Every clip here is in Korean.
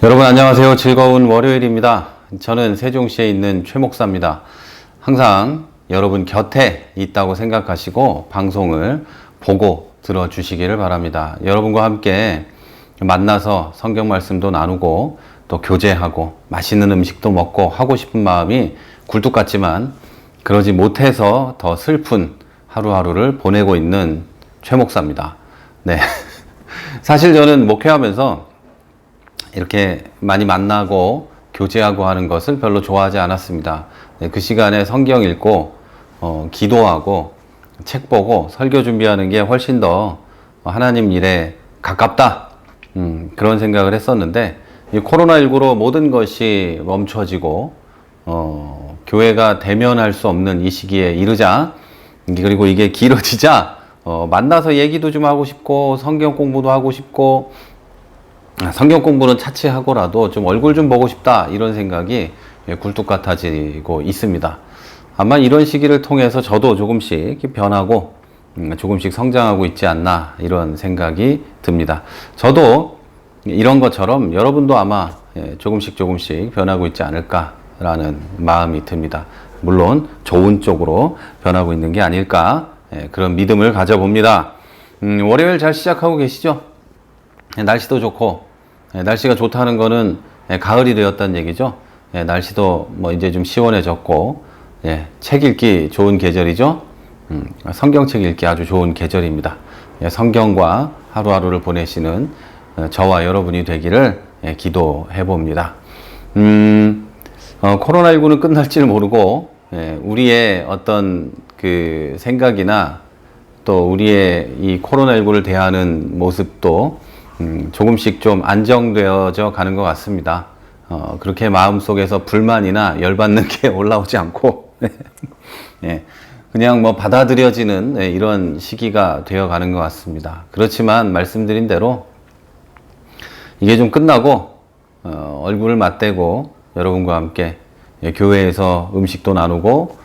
여러분 안녕하세요. 즐거운 월요일입니다. 저는 세종시에 있는 최 목사입니다. 항상 여러분 곁에 있다고 생각하시고 방송을 보고 들어주시기를 바랍니다. 여러분과 함께 만나서 성경 말씀도 나누고 또 교제하고 맛있는 음식도 먹고 하고 싶은 마음이 굴뚝 같지만 그러지 못해서 더 슬픈 하루하루를 보내고 있는 최 목사입니다. 네. 사실 저는 목회하면서 이렇게 많이 만나고 교제하고 하는 것을 별로 좋아하지 않았습니다. 그 시간에 성경 읽고 기도하고 책 보고 설교 준비하는 게 훨씬 더 하나님 일에 가깝다, 그런 생각을 했었는데 이 코로나19로 모든 것이 멈춰지고 교회가 대면할 수 없는 이 시기에 이르자, 그리고 이게 길어지자 만나서 얘기도 좀 하고 싶고 성경 공부도 하고 싶고 성경 공부는 차치하고라도 좀 얼굴 좀 보고 싶다, 이런 생각이 굴뚝 같아지고 있습니다. 아마 이런 시기를 통해서 저도 조금씩 변하고 조금씩 성장하고 있지 않나, 이런 생각이 듭니다. 저도 이런 것처럼 여러분도 아마 조금씩 변하고 있지 않을까라는 마음이 듭니다. 물론 좋은 쪽으로 변하고 있는 게 아닐까, 그런 믿음을 가져봅니다. 월요일 잘 시작하고 계시죠? 날씨도 좋고, 날씨가 좋다는 거는 가을이 되었다는 얘기죠. 날씨도 뭐 이제 좀 시원해졌고, 책 읽기 좋은 계절이죠. 성경책 읽기 아주 좋은 계절입니다. 성경과 하루하루를 보내시는 저와 여러분이 되기를 기도해 봅니다. 코로나19는 끝날지를 모르고 우리의 어떤 그 생각이나 또 우리의 이 코로나19를 대하는 모습도 조금씩 좀 안정되어져 가는 것 같습니다. 그렇게 마음속에서 불만이나 열받는 게 올라오지 않고 그냥 뭐 받아들여지는 이런 시기가 되어 가는 것 같습니다. 그렇지만 말씀드린 대로 이게 좀 끝나고 얼굴을 맞대고 여러분과 함께 교회에서 음식도 나누고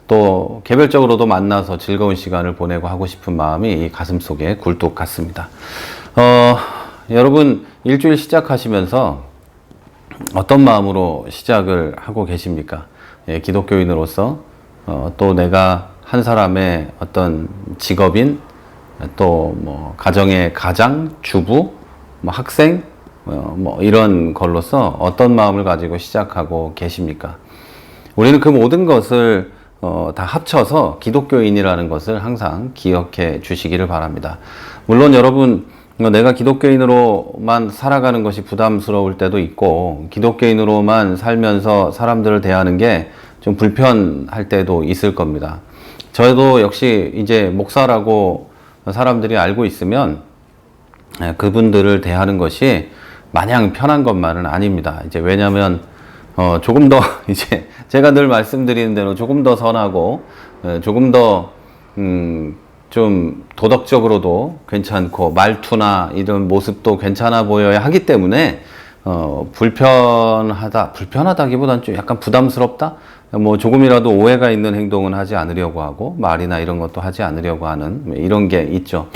또 개별적으로도 만나서 즐거운 시간을 보내고 하고 싶은 마음이 가슴속에 굴뚝 같습니다. 여러분 일주일 시작하시면서 어떤 마음으로 시작을 하고 계십니까? 기독교인으로서 또 내가 한 사람의 어떤 직업인, 또 뭐 가정의 가장, 주부, 뭐 학생, 뭐 이런 걸로서 어떤 마음을 가지고 시작하고 계십니까? 우리는 그 모든 것을 다 합쳐서 기독교인이라는 것을 항상 기억해 주시기를 바랍니다. 물론 여러분, 내가 기독교인으로만 살아가는 것이 부담스러울 때도 있고, 기독교인으로만 살면서 사람들을 대하는 게 좀 불편할 때도 있을 겁니다. 저도 역시 이제 목사라고 사람들이 알고 있으면 그분들을 대하는 것이 마냥 편한 것만은 아닙니다. 이제 왜냐면 조금 더 이제 제가 늘 말씀드리는 대로 조금 더 선하고 조금 더 좀 도덕적으로도 괜찮고 말투나 이런 모습도 괜찮아 보여야 하기 때문에 불편하다기보다는 좀 약간 부담스럽다? 뭐 조금이라도 오해가 있는 행동은 하지 않으려고 하고 말이나 이런 것도 하지 않으려고 하는 이런 게 있죠.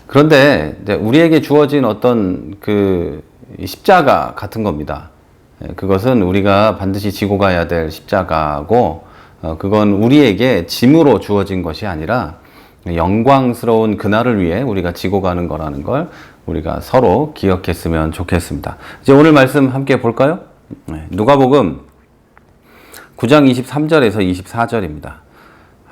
그런데 이제 우리에게 주어진 어떤 그 십자가 같은 겁니다. 그것은 우리가 반드시 지고 가야 될 십자가고, 그건 우리에게 짐으로 주어진 것이 아니라 영광스러운 그날을 위해 우리가 지고 가는 거라는 걸 우리가 서로 기억했으면 좋겠습니다. 이제 오늘 말씀 함께 볼까요? 누가복음 9장 23절에서 24절입니다.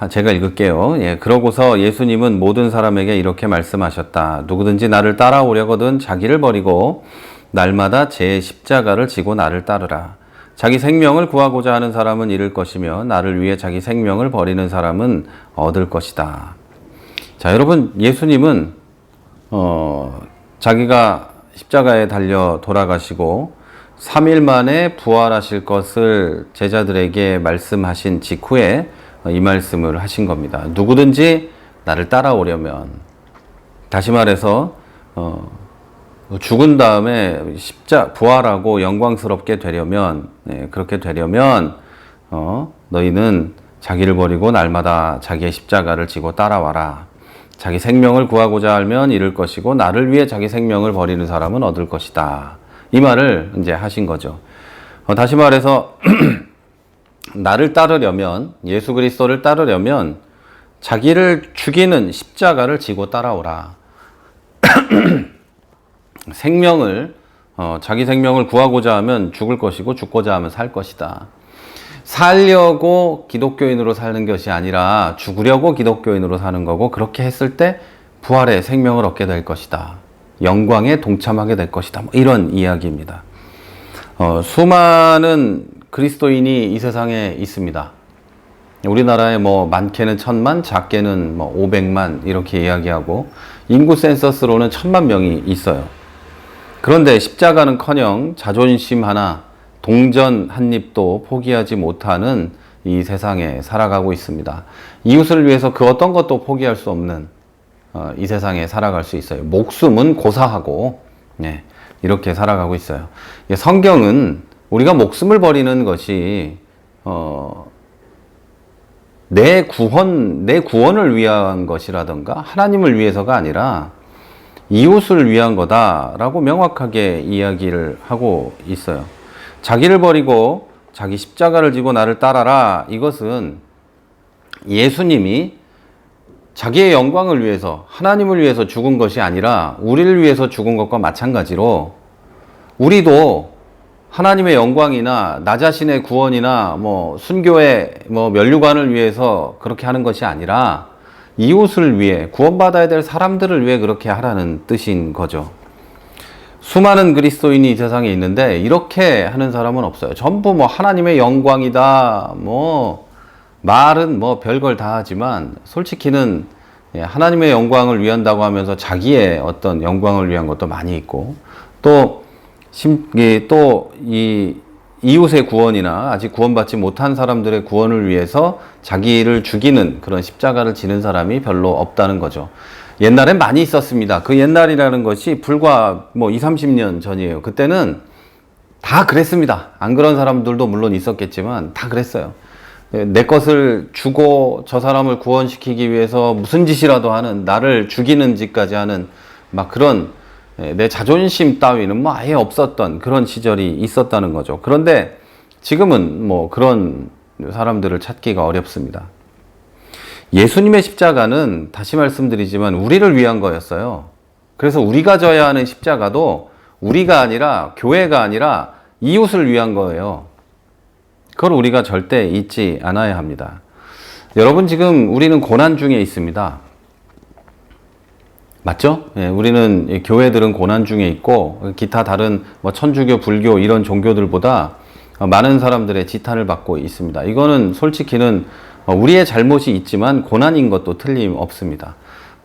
제가 읽을게요. 그러고서 예수님은 모든 사람에게 이렇게 말씀하셨다. 누구든지 나를 따라오려거든 자기를 버리고 날마다 제 십자가를 지고 나를 따르라. 자기 생명을 구하고자 하는 사람은 잃을 것이며 나를 위해 자기 생명을 버리는 사람은 얻을 것이다. 자, 여러분, 예수님은 자기가 십자가에 달려 돌아가시고 3일 만에 부활하실 것을 제자들에게 말씀하신 직후에 이 말씀을 하신 겁니다. 누구든지 나를 따라오려면, 다시 말해서 죽은 다음에 부활하고 영광스럽게 되려면, 그렇게 되려면 너희는 자기를 버리고 날마다 자기의 십자가를 지고 따라와라. 자기 생명을 구하고자 하면 잃을 것이고 나를 위해 자기 생명을 버리는 사람은 얻을 것이다. 이 말을 이제 하신 거죠. 다시 말해서 나를 따르려면, 예수 그리스도를 따르려면 자기를 죽이는 십자가를 지고 따라오라. 자기 생명을 구하고자 하면 죽을 것이고 죽고자 하면 살 것이다. 살려고 기독교인으로 사는 것이 아니라 죽으려고 기독교인으로 사는 거고, 그렇게 했을 때 부활의 생명을 얻게 될 것이다. 영광에 동참하게 될 것이다. 뭐 이런 이야기입니다. 수많은 그리스도인이 이 세상에 있습니다. 우리나라에 뭐 많게는 1000만, 작게는 뭐 500만 이렇게 이야기하고, 인구 센서스로는 1000만 명이 있어요. 그런데 십자가는커녕 자존심 하나, 동전 한 입도 포기하지 못하는 이 세상에 살아가고 있습니다. 이웃을 위해서 그 어떤 것도 포기할 수 없는 이 세상에 살아갈 수 있어요. 목숨은 고사하고 이렇게 살아가고 있어요. 성경은 우리가 목숨을 버리는 것이 내 구원을 위한 것이라던가 하나님을 위해서가 아니라 이웃을 위한 거다라고 명확하게 이야기를 하고 있어요. 자기를 버리고 자기 십자가를 지고 나를 따라라. 이것은 예수님이 자기의 영광을 위해서, 하나님을 위해서 죽은 것이 아니라 우리를 위해서 죽은 것과 마찬가지로, 우리도 하나님의 영광이나 나 자신의 구원이나 순교의 면류관을 위해서 그렇게 하는 것이 아니라 이웃을 위해, 구원받아야 될 사람들을 위해 그렇게 하라는 뜻인 거죠. 수많은 그리스도인이 이 세상에 있는데 이렇게 하는 사람은 없어요. 전부 하나님의 영광이다, 말은 별걸 다 하지만 솔직히는 하나님의 영광을 위한다고 하면서 자기의 어떤 영광을 위한 것도 많이 있고, 또 이 이웃의 구원이나 아직 구원받지 못한 사람들의 구원을 위해서 자기를 죽이는 그런 십자가를 지는 사람이 별로 없다는 거죠. 옛날엔 많이 있었습니다. 그 옛날이라는 것이 불과 20, 30년 전이에요. 그때는 다 그랬습니다. 안 그런 사람들도 물론 있었겠지만 다 그랬어요. 내 것을 주고 저 사람을 구원시키기 위해서 무슨 짓이라도 하는, 나를 죽이는 짓까지 하는 그런, 내 자존심 따위는 아예 없었던 그런 시절이 있었다는 거죠. 그런데 지금은 그런 사람들을 찾기가 어렵습니다. 예수님의 십자가는 다시 말씀드리지만 우리를 위한 거였어요. 그래서 우리가 져야 하는 십자가도 우리가 아니라, 교회가 아니라 이웃을 위한 거예요. 그걸 우리가 절대 잊지 않아야 합니다. 여러분, 지금 우리는 고난 중에 있습니다. 맞죠? 우리는, 교회들은 고난 중에 있고, 기타 다른 천주교, 불교 이런 종교들보다 많은 사람들의 지탄을 받고 있습니다. 이거는 솔직히는 우리의 잘못이 있지만 고난인 것도 틀림없습니다.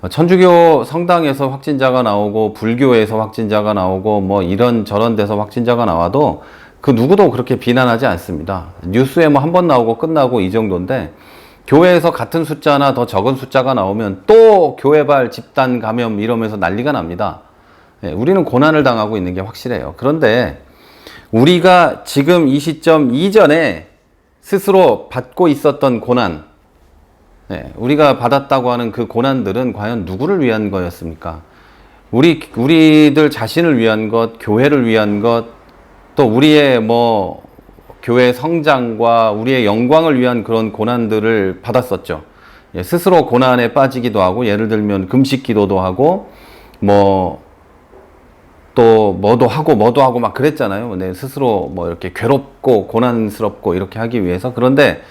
천주교 성당에서 확진자가 나오고, 불교에서 확진자가 나오고, 이런 저런 데서 확진자가 나와도 그 누구도 그렇게 비난하지 않습니다. 뉴스에 한 번 나오고 끝나고 이 정도인데, 교회에서 같은 숫자나 더 적은 숫자가 나오면 또 교회발 집단 감염 이러면서 난리가 납니다. 우리는 고난을 당하고 있는 게 확실해요. 그런데 우리가 지금 이 시점 이전에 스스로 받고 있었던 고난, 우리가 받았다고 하는 그 고난들은 과연 누구를 위한 거였습니까? 우리들 자신을 위한 것, 교회를 위한 것, 또 우리의 교회 성장과 우리의 영광을 위한 그런 고난들을 받았었죠. 스스로 고난에 빠지기도 하고, 예를 들면 금식 기도도 하고, 또 뭐도 하고 막 그랬잖아요. 스스로 이렇게 괴롭고 고난스럽고 이렇게 하기 위해서. 그런데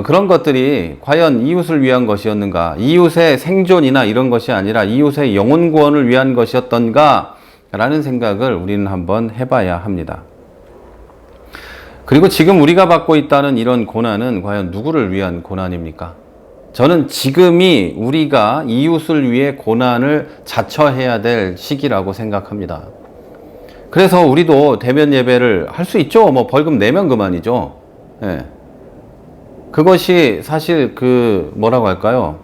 그런 것들이 과연 이웃을 위한 것이었는가? 이웃의 생존이나 이런 것이 아니라 이웃의 영혼 구원을 위한 것이었던가? 라는 생각을 우리는 한번 해봐야 합니다. 그리고 지금 우리가 받고 있다는 이런 고난은 과연 누구를 위한 고난입니까? 저는 지금이 우리가 이웃을 위해 고난을 자처해야 될 시기라고 생각합니다. 그래서 우리도 대면 예배를 할 수 있죠. 벌금 내면 그만이죠. 그것이 사실 뭐라고 할까요?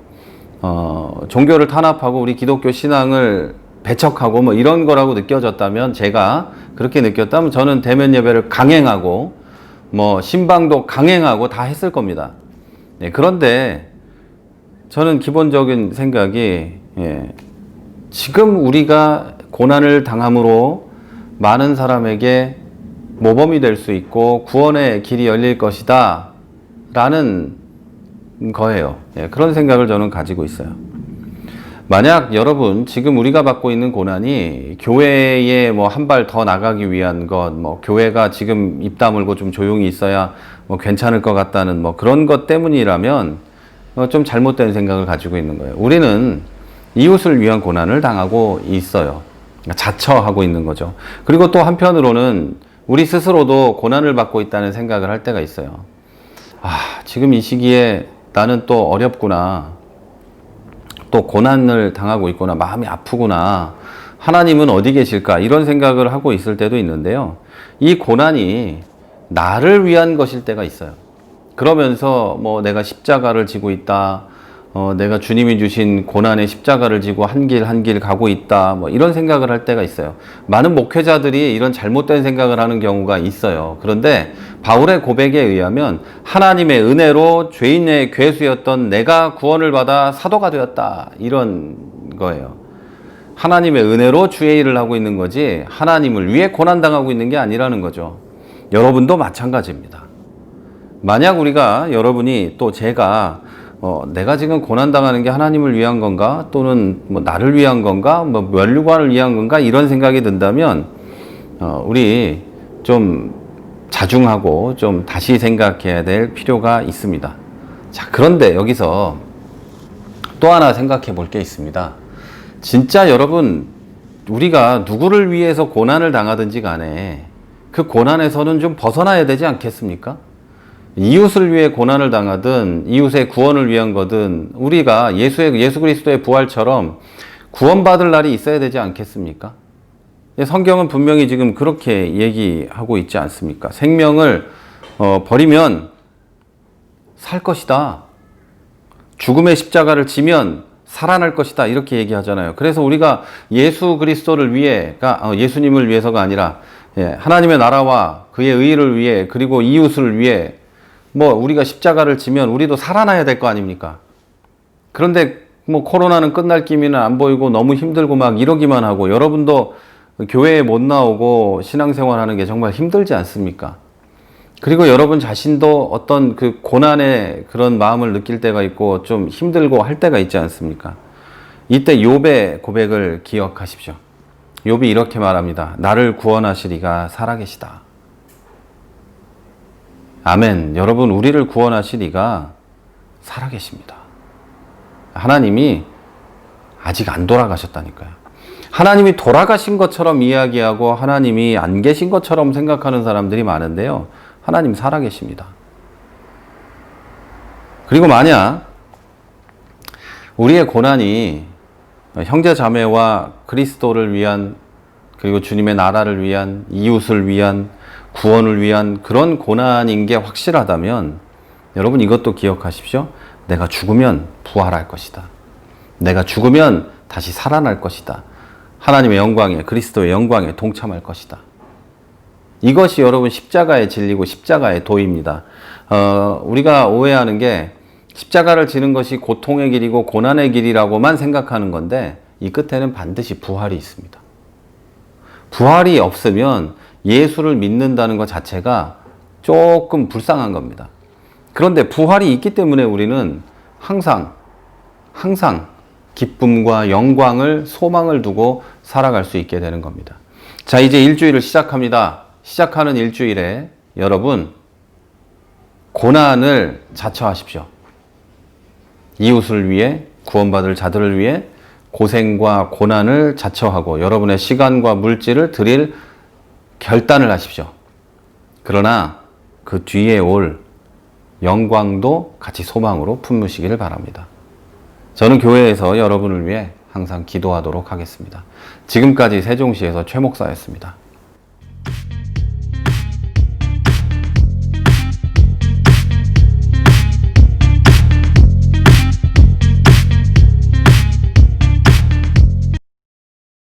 종교를 탄압하고 우리 기독교 신앙을 배척하고 이런 거라고 느껴졌다면, 제가 그렇게 느꼈다면 저는 대면 예배를 강행하고 신방도 강행하고 다 했을 겁니다. 그런데 저는 기본적인 생각이, 지금 우리가 고난을 당함으로 많은 사람에게 모범이 될 수 있고 구원의 길이 열릴 것이다 라는 거예요. 예, 그런 생각을 저는 가지고 있어요. 만약 여러분 지금 우리가 받고 있는 고난이 교회에 뭐 한 발 더 나가기 위한 것, 뭐 교회가 지금 입 다물고 좀 조용히 있어야 뭐 괜찮을 것 같다는 뭐 그런 것 때문이라면 좀 잘못된 생각을 가지고 있는 거예요. 우리는 이웃을 위한 고난을 당하고 있어요. 자처하고 있는 거죠. 그리고 또 한편으로는 우리 스스로도 고난을 받고 있다는 생각을 할 때가 있어요. 아, 지금 이 시기에 나는 또 어렵구나. 또 고난을 당하고 있구나. 마음이 아프구나. 하나님은 어디 계실까? 이런 생각을 하고 있을 때도 있는데요. 이 고난이 나를 위한 것일 때가 있어요. 그러면서 뭐 내가 십자가를 지고 있다. 내가 주님이 주신 고난의 십자가를 지고 한 길 한 길 가고 있다. 뭐 이런 생각을 할 때가 있어요. 많은 목회자들이 이런 잘못된 생각을 하는 경우가 있어요. 그런데 바울의 고백에 의하면 하나님의 은혜로 죄인의 괴수였던 내가 구원을 받아 사도가 되었다. 이런 거예요. 하나님의 은혜로 주의 일을 하고 있는 거지 하나님을 위해 고난당하고 있는 게 아니라는 거죠. 여러분도 마찬가지입니다. 만약 우리가 여러분이 또 제가 내가 지금 고난당하는 게 하나님을 위한 건가? 또는 뭐 나를 위한 건가? 뭐 멸류관을 위한 건가? 이런 생각이 든다면, 우리 좀 자중하고 좀 다시 생각해야 될 필요가 있습니다. 자, 그런데 여기서 또 하나 생각해 볼 게 있습니다. 진짜 여러분, 우리가 누구를 위해서 고난을 당하든지 간에 그 고난에서는 좀 벗어나야 되지 않겠습니까? 이웃을 위해 고난을 당하든 이웃의 구원을 위한 거든 우리가 예수 그리스도의 부활처럼 구원받을 날이 있어야 되지 않겠습니까? 성경은 분명히 지금 그렇게 얘기하고 있지 않습니까? 생명을 버리면 살 것이다. 죽음의 십자가를 지면 살아날 것이다. 이렇게 얘기하잖아요. 그래서 우리가 예수 그리스도를 위해가 예수님을 위해서가 아니라 하나님의 나라와 그의 의를 위해 그리고 이웃을 위해 뭐 우리가 십자가를 지면 우리도 살아나야 될 거 아닙니까? 그런데 뭐 코로나는 끝날 기미는 안 보이고 너무 힘들고 막 이러기만 하고 여러분도 교회에 못 나오고 신앙생활 하는 게 정말 힘들지 않습니까? 그리고 여러분 자신도 어떤 그 고난의 그런 마음을 느낄 때가 있고 좀 힘들고 할 때가 있지 않습니까? 이때 욥의 고백을 기억하십시오. 욥이 이렇게 말합니다. 나를 구원하시리가 살아계시다. 아멘. 여러분, 우리를 구원하실 이가 살아계십니다. 하나님이 아직 안 돌아가셨다니까요. 하나님이 돌아가신 것처럼 이야기하고 하나님이 안 계신 것처럼 생각하는 사람들이 많은데요. 하나님 살아계십니다. 그리고 만약 우리의 고난이 형제 자매와 그리스도를 위한 그리고 주님의 나라를 위한 이웃을 위한 구원을 위한 그런 고난인 게 확실하다면 여러분 이것도 기억하십시오. 내가 죽으면 부활할 것이다. 내가 죽으면 다시 살아날 것이다. 하나님의 영광에 그리스도의 영광에 동참할 것이다. 이것이 여러분 십자가의 진리고 십자가의 도입니다. 우리가 오해하는 게 십자가를 지는 것이 고통의 길이고 고난의 길이라고만 생각하는 건데 이 끝에는 반드시 부활이 있습니다. 부활이 없으면 예수를 믿는다는 것 자체가 조금 불쌍한 겁니다. 그런데 부활이 있기 때문에 우리는 항상 기쁨과 영광을 소망을 두고 살아갈 수 있게 되는 겁니다. 자, 이제 일주일을 시작합니다. 시작하는 일주일에 여러분 고난을 자처하십시오. 이웃을 위해 구원받을 자들을 위해 고생과 고난을 자처하고 여러분의 시간과 물질을 드릴 결단을 하십시오. 그러나 그 뒤에 올 영광도 같이 소망으로 품으시기를 바랍니다. 저는 교회에서 여러분을 위해 항상 기도하도록 하겠습니다. 지금까지 세종시에서 최 목사였습니다.